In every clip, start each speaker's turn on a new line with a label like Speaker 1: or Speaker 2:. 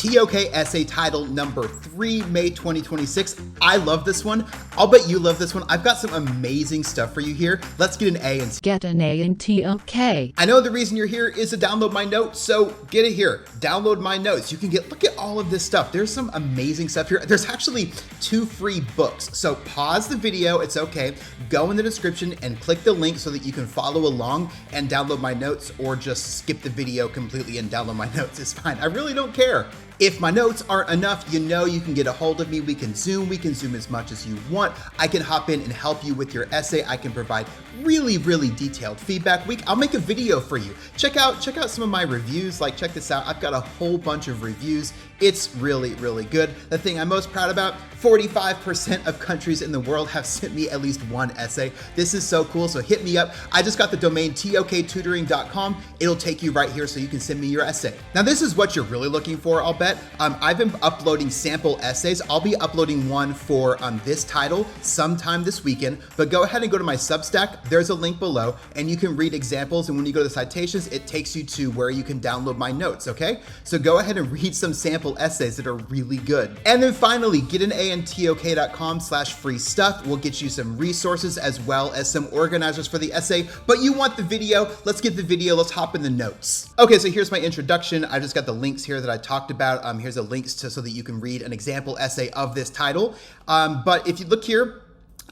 Speaker 1: TOK Essay title number 3, May 2026. I love this one. I'll bet you love this one. I've got some amazing stuff for you here. Let's get an A and
Speaker 2: get an A in TOK.
Speaker 1: I know the reason you're here is to download my notes, so get it here. Download my notes. You can look at all of this stuff. There's some amazing stuff here. There's actually 2 free books. So pause the video, it's okay. Go in the description and click the link so that you can follow along and download my notes, or just skip the video completely and download my notes. It's fine. I really don't care. If my notes aren't enough, you know you can get a hold of me. We can Zoom as much as you want. I can hop in and help you with your essay. I can provide really detailed feedback. I'll make a video for you. Check out some of my reviews. Like, check this out. I've got a whole bunch of reviews. It's really good. The thing I'm most proud about, 45% of countries in the world have sent me at least one essay. This is so cool, so hit me up. I just got the domain toktutoring.com. It'll take you right here so you can send me your essay. Now this is what you're really looking for, I'll bet. I've been uploading sample essays. I'll be uploading one for this title sometime this weekend, but go ahead and go to my Substack. There's a link below and you can read examples, and when you go to the citations, it takes you to where you can download my notes, okay? So go ahead and read some sample essays that are really good. And then finally, get an A in tok.com/free stuff. We'll get you some resources as well as some organizers for the essay, but you want the video. Let's get the video. Let's hop in the notes. Okay, so here's my introduction. I just got the links here that I talked about. Here's the links so that you can read an example essay of this title. But if you look here,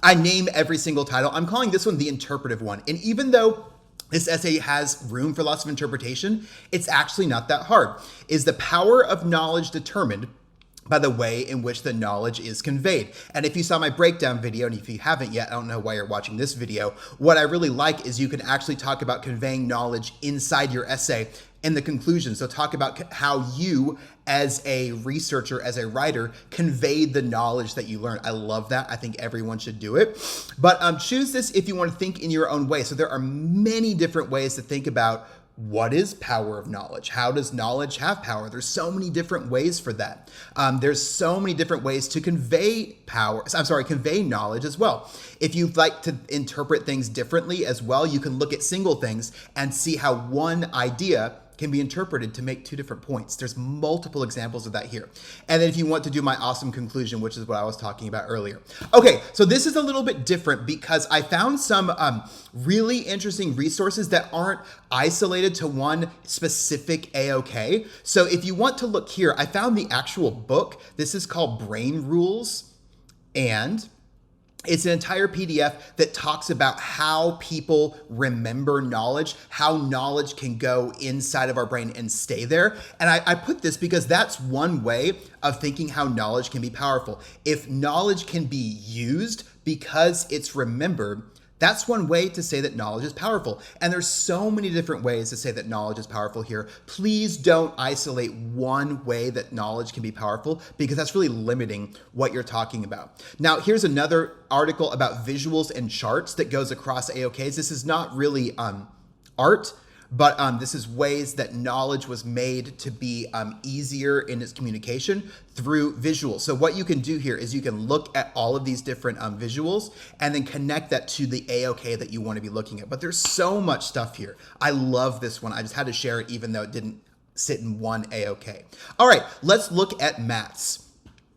Speaker 1: I name every single title. I'm calling this one the interpretive one. And even though this essay has room for lots of interpretation, it's actually not that hard. Is the power of knowledge determined by the way in which the knowledge is conveyed? And if you saw my breakdown video, and if you haven't yet, I don't know why you're watching this video, what I really like is you can actually talk about conveying knowledge inside your essay in the conclusion. So talk about how you, as a researcher, as a writer, conveyed the knowledge that you learned. I love that. I think everyone should do it. But choose this if you want to think in your own way. So there are many different ways to think about what is power of knowledge? How does knowledge have power? There's so many different ways for that. There's so many different ways to convey convey knowledge as well. If you'd like to interpret things differently as well, you can look at single things and see how one idea can be interpreted to make 2 different points. There's multiple examples of that here. And then if you want to do my awesome conclusion, which is what I was talking about earlier. Okay, so this is a little bit different because I found some really interesting resources that aren't isolated to one specific AOK. So if you want to look here, I found the actual book. This is called Brain Rules, and it's an entire PDF that talks about how people remember knowledge, how knowledge can go inside of our brain and stay there. And I put this because that's one way of thinking how knowledge can be powerful. If knowledge can be used because it's remembered, that's one way to say that knowledge is powerful. And there's so many different ways to say that knowledge is powerful here. Please don't isolate one way that knowledge can be powerful, because that's really limiting what you're talking about. Now, here's another article about visuals and charts that goes across AOKs. This is not really art, but this is ways that knowledge was made to be easier in its communication through visuals. So what you can do here is you can look at all of these different visuals and then connect that to the AOK that you want to be looking at. But there's so much stuff here. I love this one. I just had to share it even though it didn't sit in one AOK. All right, let's look at maths.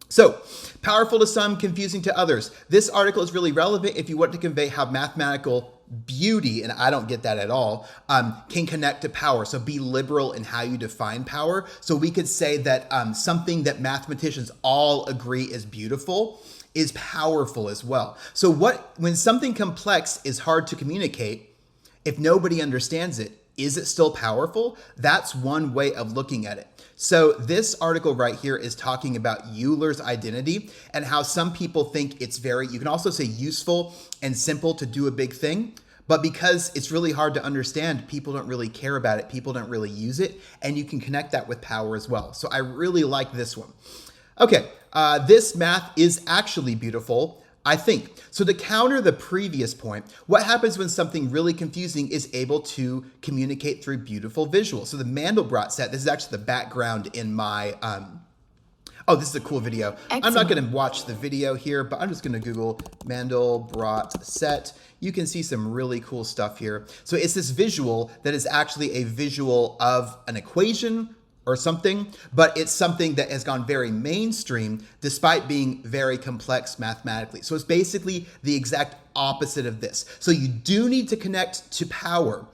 Speaker 1: So, powerful to some, confusing to others. This article is really relevant if you want to convey how mathematical beauty, and I don't get that at all, can connect to power. So be liberal in how you define power. So we could say that something that mathematicians all agree is beautiful is powerful as well. So when something complex is hard to communicate, if nobody understands it, is it still powerful? That's one way of looking at it. So this article right here is talking about Euler's identity and how some people think it's you can also say useful and simple to do a big thing, but because it's really hard to understand, people don't really care about it. People don't really use it, and you can connect that with power as well. So I really like this one. Okay, this math is actually beautiful, I think. So to counter the previous point, what happens when something really confusing is able to communicate through beautiful visuals? So the Mandelbrot set, this is actually the background in my, oh, this is a cool video. Excellent. I'm not gonna watch the video here, but I'm just gonna Google Mandelbrot set. You can see some really cool stuff here. So it's this visual that is actually a visual of an equation or something, but it's something that has gone very mainstream despite being very complex mathematically. So it's basically the exact opposite of this. So you do need to connect to power.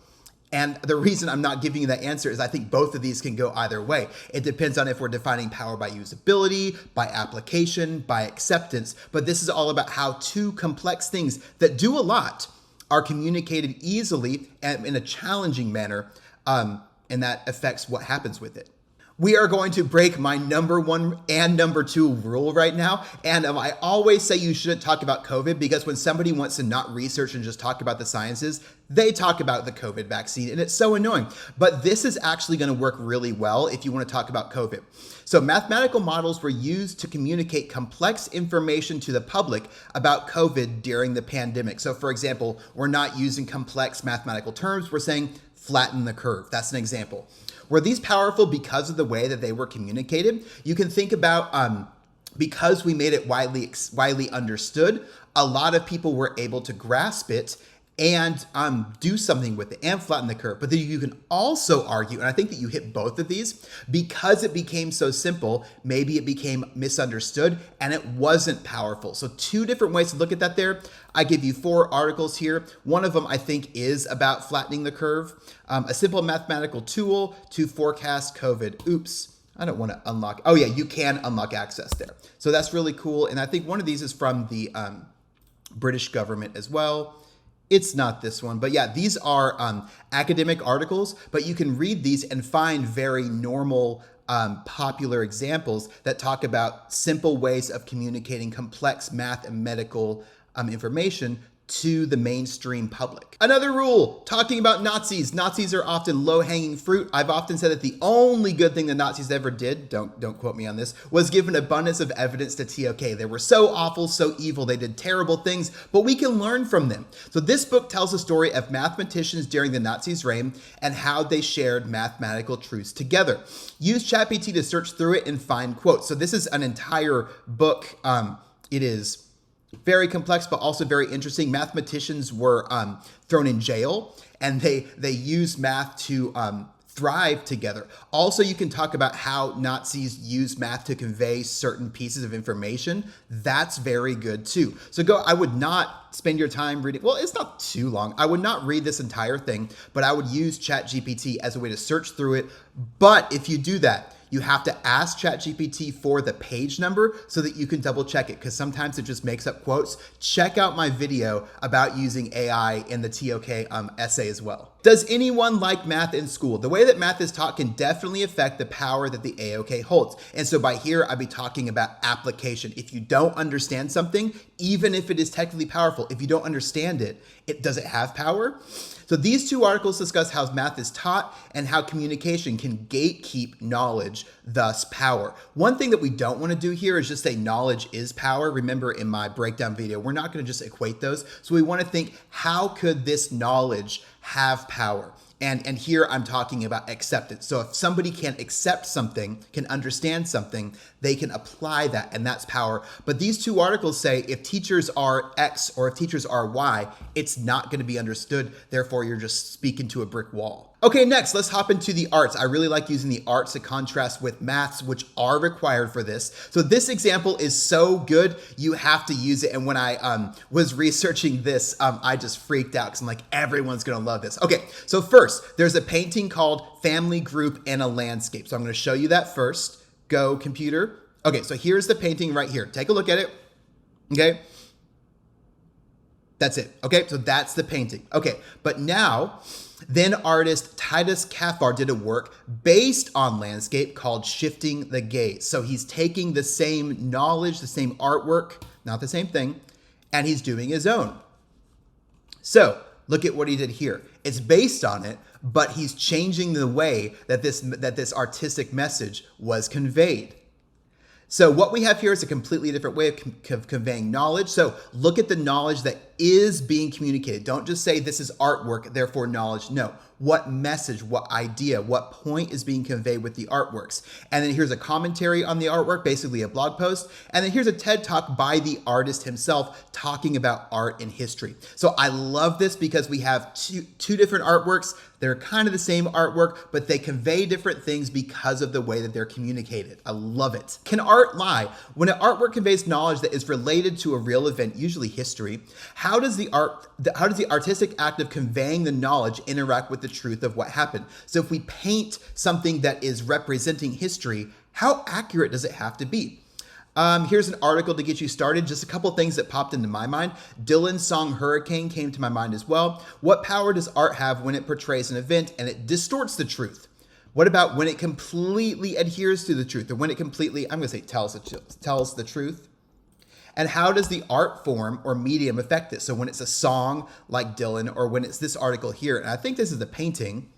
Speaker 1: And the reason I'm not giving you that answer is I think both of these can go either way. It depends on if we're defining power by usability, by application, by acceptance. But this is all about how two complex things that do a lot are communicated easily and in a challenging manner, and that affects what happens with it. We are going to break my number 1 and number 2 rule right now. And I always say you shouldn't talk about COVID because when somebody wants to not research and just talk about the sciences, they talk about the COVID vaccine and it's so annoying. But this is actually going to work really well if you want to talk about COVID. So mathematical models were used to communicate complex information to the public about COVID during the pandemic. So for example, we're not using complex mathematical terms. We're saying flatten the curve. That's an example. Were these powerful because of the way that they were communicated? You can think about because we made it widely understood, a lot of people were able to grasp it and do something with it and flatten the curve. But then you can also argue, and I think that you hit both of these, because it became so simple, maybe it became misunderstood and it wasn't powerful. So 2 different ways to look at that there. I give you 4 articles here. One of them I think is about flattening the curve. A simple mathematical tool to forecast COVID. Oops, I don't want to unlock. Oh yeah, you can unlock access there. So that's really cool. And I think one of these is from the British government as well. It's not this one, but yeah, these are academic articles, but you can read these and find very normal, popular examples that talk about simple ways of communicating complex math and medical information to the mainstream public. Another rule, talking about Nazis. Nazis are often low-hanging fruit. I've often said that the only good thing the Nazis ever did, don't quote me on this, was give an abundance of evidence to TOK. They were so awful, so evil, they did terrible things, but we can learn from them. So this book tells the story of mathematicians during the Nazis' reign and how they shared mathematical truths together. Use ChatGPT to search through it and find quotes. So this is an entire book. It is very complex, but also very interesting. Mathematicians were thrown in jail, and they used math to thrive together. Also, you can talk about how Nazis used math to convey certain pieces of information. That's very good too. So I would not spend your time reading. Well, it's not too long. I would not read this entire thing, but I would use ChatGPT as a way to search through it. But if you do that, you have to ask ChatGPT for the page number so that you can double check it, because sometimes it just makes up quotes. Check out my video about using AI in the TOK essay as well. Does anyone like math in school? The way that math is taught can definitely affect the power that the AOK holds. And so by here, I'll be talking about application. If you don't understand something, even if it is technically powerful, if you don't understand it, does it have power? So these 2 articles discuss how math is taught and how communication can gatekeep knowledge, thus power. One thing that we don't want to do here is just say knowledge is power. Remember in my breakdown video, we're not going to just equate those. So we want to think, how could this knowledge have power? And here I'm talking about acceptance. So if somebody can accept something, can understand something, they can apply that, and that's power. But these 2 articles say if teachers are X or if teachers are Y, it's not going to be understood. Therefore, you're just speaking to a brick wall. Okay, next, let's hop into the arts. I really like using the arts to contrast with maths, which are required for this. So this example is so good, you have to use it. And when I was researching this, I just freaked out because I'm like, everyone's gonna love this. Okay, so first, there's a painting called Family Group in a Landscape. So I'm gonna show you that first. Go, computer. Okay, so here's the painting right here. Take a look at it, okay? That's it, okay? So that's the painting. Okay, but now, then artist Titus Kaffar did a work based on landscape called Shifting the Gaze. So he's taking the same knowledge, the same artwork, not the same thing, and he's doing his own. So look at what he did here. It's based on it, but he's changing the way that this artistic message was conveyed. So what we have here is a completely different way of conveying knowledge. So look at the knowledge that is being communicated? Don't just say this is artwork, therefore knowledge. No. What message, what idea, what point is being conveyed with the artworks? And then here's a commentary on the artwork, basically a blog post. And then here's a TED Talk by the artist himself talking about art and history. So I love this because we have two different artworks. They're kind of the same artwork, but they convey different things because of the way that they're communicated. I love it. Can art lie? When an artwork conveys knowledge that is related to a real event, usually history, how does the artistic act of conveying the knowledge interact with the truth of what happened? So if we paint something that is representing history, how accurate does it have to be? Here's an article to get you started. Just a couple things that popped into my mind. Dylan's song Hurricane came to my mind as well. What power does art have when it portrays an event and it distorts the truth? What about when it completely adheres to the truth, or when it completely, I'm going to say tells the truth? And how does the art form or medium affect this? So when it's a song like Dylan, or when it's this article here, and I think this is the painting,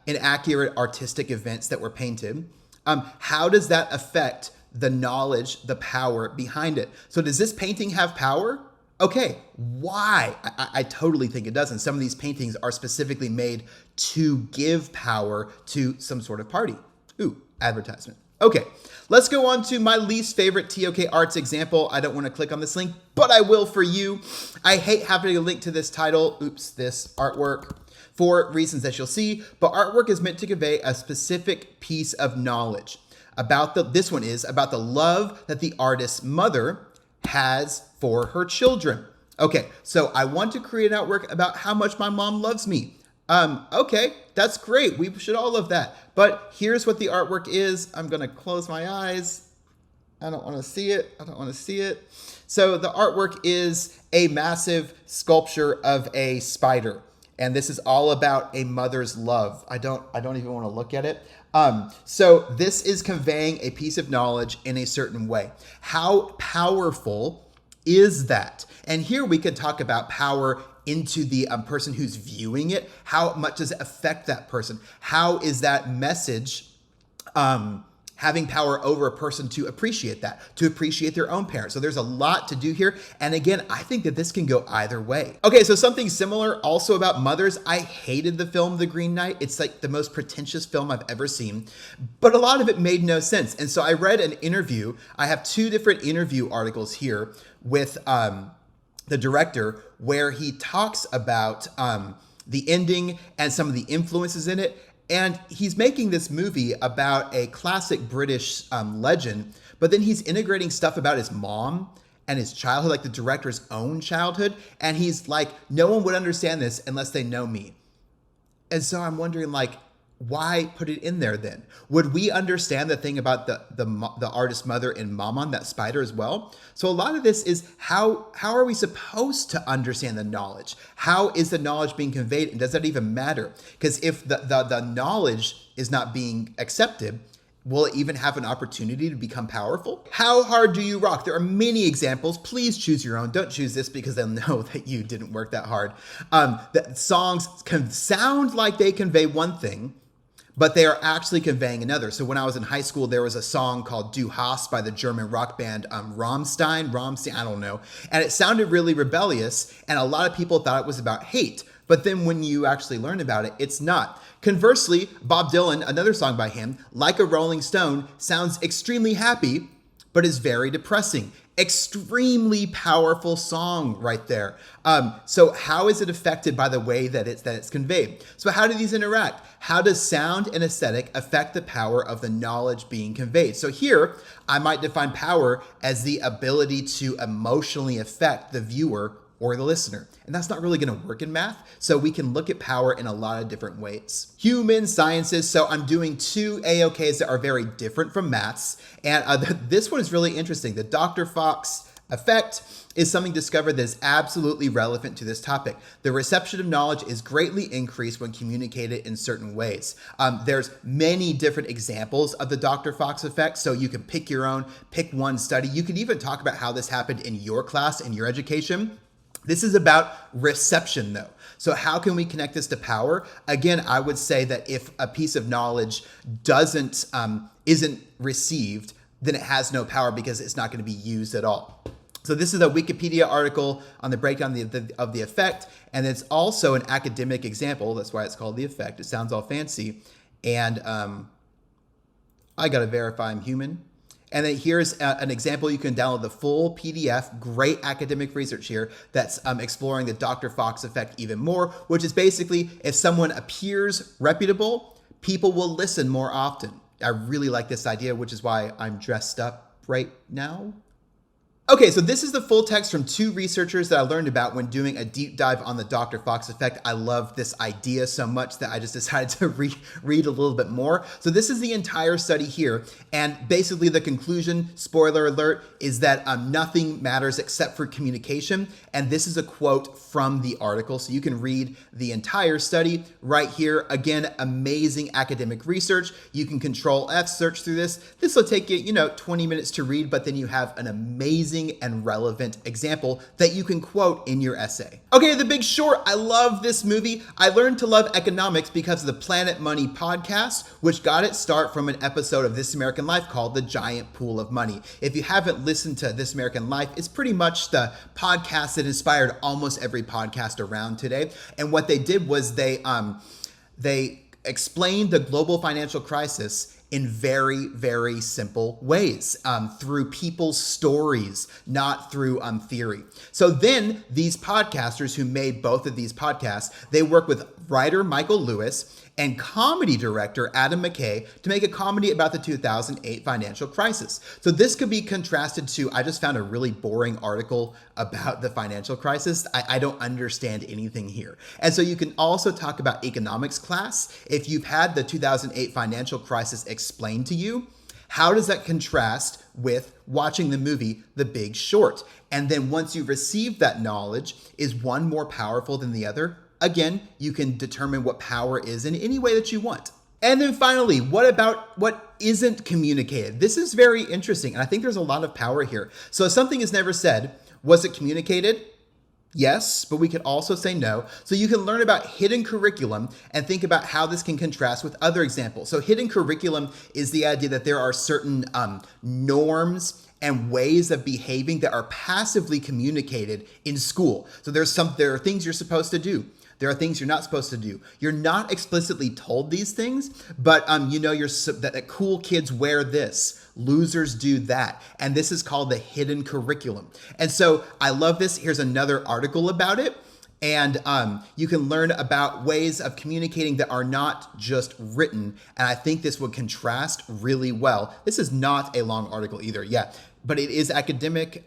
Speaker 1: inaccurate artistic events that were painted. How does that affect the knowledge, the power behind it? So does this painting have power? Okay, why? I totally think it doesn't. Some of these paintings are specifically made to give power to some sort of party. Ooh, advertisement. Okay, let's go on to my least favorite TOK Arts example. I don't want to click on this link, but I will for you. I hate having to link to this title, this artwork, for reasons that you'll see, but artwork is meant to convey a specific piece of knowledge. This one is about the love that the artist's mother has for her children. Okay, so I want to create an artwork about how much my mom loves me. Okay, that's great. We should all love that. But here's what the artwork is. I'm going to close my eyes. I don't want to see it. So the artwork is a massive sculpture of a spider. And this is all about a mother's love. I don't even want to look at it. So this is conveying a piece of knowledge in a certain way. How powerful is that? And here we could talk about power into the person who's viewing it. How much does it affect that person? How is that message having power over a person to appreciate that, to appreciate their own parents? So there's a lot to do here. And again, I think that this can go either way. Okay, so something similar also about mothers. I hated the film The Green Knight. It's like the most pretentious film I've ever seen, but a lot of it made no sense. And so I read an interview. I have two different interview articles here with the director, where he talks about the ending and some of the influences in it. And he's making this movie about a classic British legend, but then he's integrating stuff about his mom and his childhood, like the director's own childhood. And he's like, no one would understand this unless they know me. And so I'm wondering, like, why put it in there then? Would we understand the thing about the artist's mother and Maman, that spider, as well? So a lot of this is how are we supposed to understand the knowledge? How is the knowledge being conveyed, and does that even matter? Because if the knowledge is not being accepted, will it even have an opportunity to become powerful? How hard do you rock? There are many examples. Please choose your own. Don't choose this because they'll know that you didn't work that hard. That songs can sound like they convey one thing, but they are actually conveying another. So when I was in high school, there was a song called Du Hast by the German rock band Rammstein, I don't know. And it sounded really rebellious, and a lot of people thought it was about hate. But then when you actually learn about it, it's not. Conversely, Bob Dylan, another song by him, Like a Rolling Stone, sounds extremely happy, but is very depressing. Extremely powerful song right there. So how is it affected by the way that it's conveyed? So how do these interact? How does sound and aesthetic affect the power of the knowledge being conveyed? So here, I might define power as the ability to emotionally affect the viewer or the listener. And that's not really going to work in math. So we can look at power in a lot of different ways. Human sciences. So I'm doing two AOKs that are very different from maths. And this one is really interesting. The Dr. Fox effect is something discovered that is absolutely relevant to this topic. The reception of knowledge is greatly increased when communicated in certain ways. There's many different examples of the Dr. Fox effect, so you can pick your own, pick one study. You can even talk about how this happened in your class, in your education. This is about reception, though. So how can we connect this to power? Again, I would say that if a piece of knowledge isn't received, then it has no power because it's not going to be used at all. So this is a Wikipedia article on the breakdown of the effect, and it's also an academic example. That's why it's called the effect. It sounds all fancy. And I got to verify I'm human. And then here's an example. You can download the full PDF, great academic research here that's exploring the Dr. Fox effect even more, which is basically if someone appears reputable, people will listen more often. I really like this idea, which is why I'm dressed up right now. Okay, so this is the full text from 2 researchers that I learned about when doing a deep dive on the Dr. Fox effect. I love this idea so much that I just decided to read a little bit more. So this is the entire study here. And basically the conclusion, spoiler alert, is that nothing matters except for communication. And this is a quote from the article. So you can read the entire study right here. Again, amazing academic research. You can Control F, search through this. This will take you, 20 minutes to read, but then you have an amazing and relevant example that you can quote in your essay. Okay, The Big Short. I love this movie. I learned to love economics because of the Planet Money podcast, which got its start from an episode of This American Life called The Giant Pool of Money. If you haven't listened to This American Life, it's pretty much the podcast that inspired almost every podcast around today. And what they did was they explained the global financial crisis in very, very simple ways, through people's stories, not through theory. So then these podcasters who made both of these podcasts, they work with writer Michael Lewis and comedy director Adam McKay to make a comedy about the 2008 financial crisis. So this could be contrasted to, I just found a really boring article about the financial crisis. I don't understand anything here. And so you can also talk about economics class. If you've had the 2008 financial crisis explained to you, how does that contrast with watching the movie The Big Short? And then once you've received that knowledge, is one more powerful than the other? Again, you can determine what power is in any way that you want. And then finally, what about what isn't communicated? This is very interesting, and I think there's a lot of power here. So if something is never said, was it communicated? Yes, but we could also say no. So you can learn about hidden curriculum and think about how this can contrast with other examples. So hidden curriculum is the idea that there are certain norms and ways of behaving that are passively communicated in school. So there are things you're supposed to do. There are things you're not supposed to do. You're not explicitly told these things, but that cool kids wear this, losers do that. And this is called the hidden curriculum. And so I love this. Here's another article about it. And you can learn about ways of communicating that are not just written. And I think this would contrast really well. This is not a long article either. Yeah, but it is academic.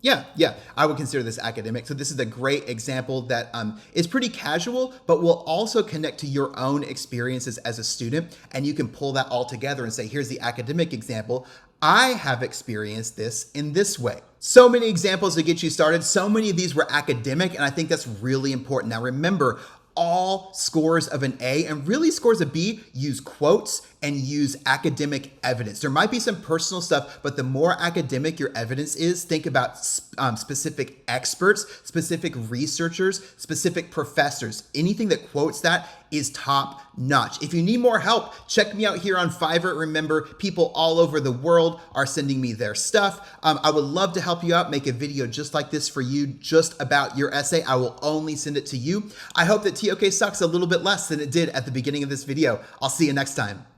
Speaker 1: Yeah, I would consider this academic. So this is a great example that is pretty casual, but will also connect to your own experiences as a student. And you can pull that all together and say, here's the academic example. I have experienced this in this way. So many examples to get you started. So many of these were academic, and I think that's really important. Now remember, all scores of an A and really scores of B use quotes and use academic evidence. There might be some personal stuff, but the more academic your evidence is, think about specific experts, specific researchers, specific professors. Anything that quotes that is top notch. If you need more help, check me out here on Fiverr. Remember, people all over the world are sending me their stuff. I would love to help you out, make a video just like this for you, just about your essay. I will only send it to you. I hope that TOK sucks a little bit less than it did at the beginning of this video. I'll see you next time.